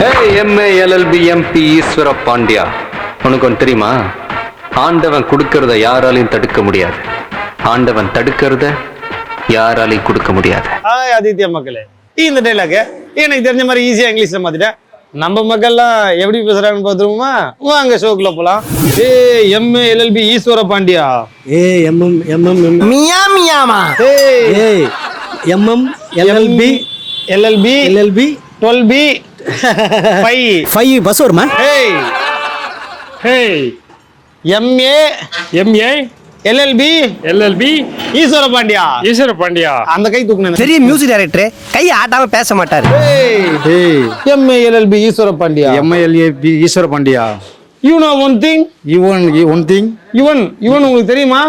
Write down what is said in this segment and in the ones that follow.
MA LLB MP ஈஸ்வர பாண்டியா, உனக்கு ஒன்று தெரியுமா? ஆண்டவன் கொடுக்கறத யாராலையும் தடுக்க முடியாது, ஆண்டவன் தடுக்கிறத யாராலையும் கொடுக்க முடியாது. ஆதித்யா மக்களே, இந்த டைலாக் எனக்கு தெரிஞ்ச மாதிரி ஈஸியா இங்கிலீஷ்ல மாத்திட்டேன். நம்ம மக்கள்லாம் எப்படி பேசுறாங்கன்னு பார்த்துருவோமா? வாங்க ஷோக்குள்ள போலாம். MA LLB ஈஸ்வர பாண்டியா, மியா மியாமா, LLB 12B 5 பஸ் வருமா? MA LLB ஈஸ்வர பாண்டியா. அந்த கை தூக்குனேன். பெரிய மியூசிக் டைரக்டர் கையை ஆட்டாம பேச மாட்டாரு. MA LLB ஈஸ்வர பாண்டியா. ஈஸ்வர Pandya. You know one thing? one thing. இவன் உங்களுக்கு தெரியுமா?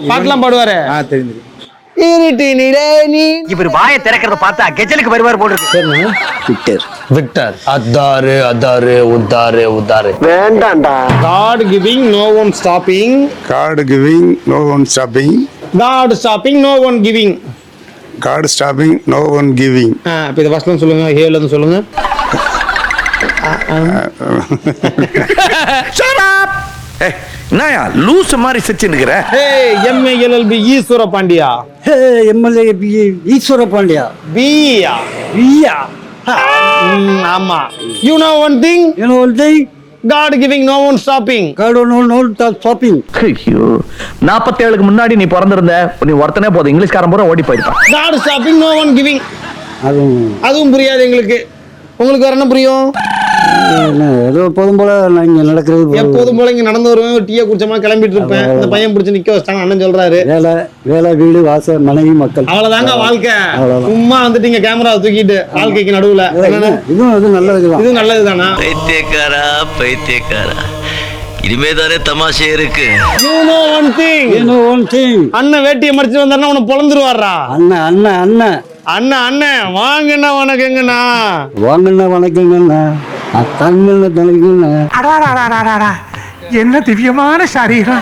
பாட்டெல்லாம் பாடுவாரு. தெரியுது. இவர் வாயை திறக்கிறத பார்த்தா கெஜலுக்கு வருவார் போல இருக்கு. விக்டர் அதாரு உத்தாரு வேண்டாம்டா. God giving no one stopping. God giving, no one stopping. God stopping no one giving. God stopping, no one giving. இப்போ இத ஃபர்ஸ்ட்ல சொல்லுங்க, ஹேல இருந்து சொல்லுங்க. Shut up. என்னயா லூஸ் மாதிரி சிரிச்சுன்னுக்கிற? MA LLB ஈஸ்வர பாண்டியா. ஈஸ்வர பாண்டியா. பியா. ஆமா. You know one thing? God giving no one stopping. ஐயோ, 47க்கு முன்னாடி நீ பிறந்திருந்த, நீ ஒருத்தனே போதும், இங்கிலீஷ்காரன் பூரா ஓடி போயிருப்பான். God stopping no one giving. அதுவும் புரியாது எங்களுக்கு. உங்களுக்கு வேற என்ன புரியும்? எப்போதும் போல இங்க நடக்கிறது. எப்போதும் போல இங்க நடந்து வருவேன், டீயை குடிச்சமா கிளம்பிட்டு இருப்பேன். இந்த பையன் பிடிச்சி நிக்க வச்சாங்க, அண்ணன் சொல்றாரு. வேலை வீடு வாசல் மனைவி மக்கள், அவ்வளவுதாங்க வாழ்க்கை. சும்மா வந்துட்டீங்க கேமரா தூக்கிட்டு வாழ்க்கைக்கு நடுவுல. இதுவும் நல்லதுதான். இது நல்லதுதானா? பைத்தியக்காரா இனிமேதானே தமாஷே இருக்கு. You know one thing. அண்ணன் வேட்டியை மடிச்சு வந்தாருன்னா உன்னை பொழந்துருவாரா? அண்ணன் வாங்கண்ணா வணக்கங்கண்ணா. தமிழ்ல என்ன திவ்யமான சரீரம்.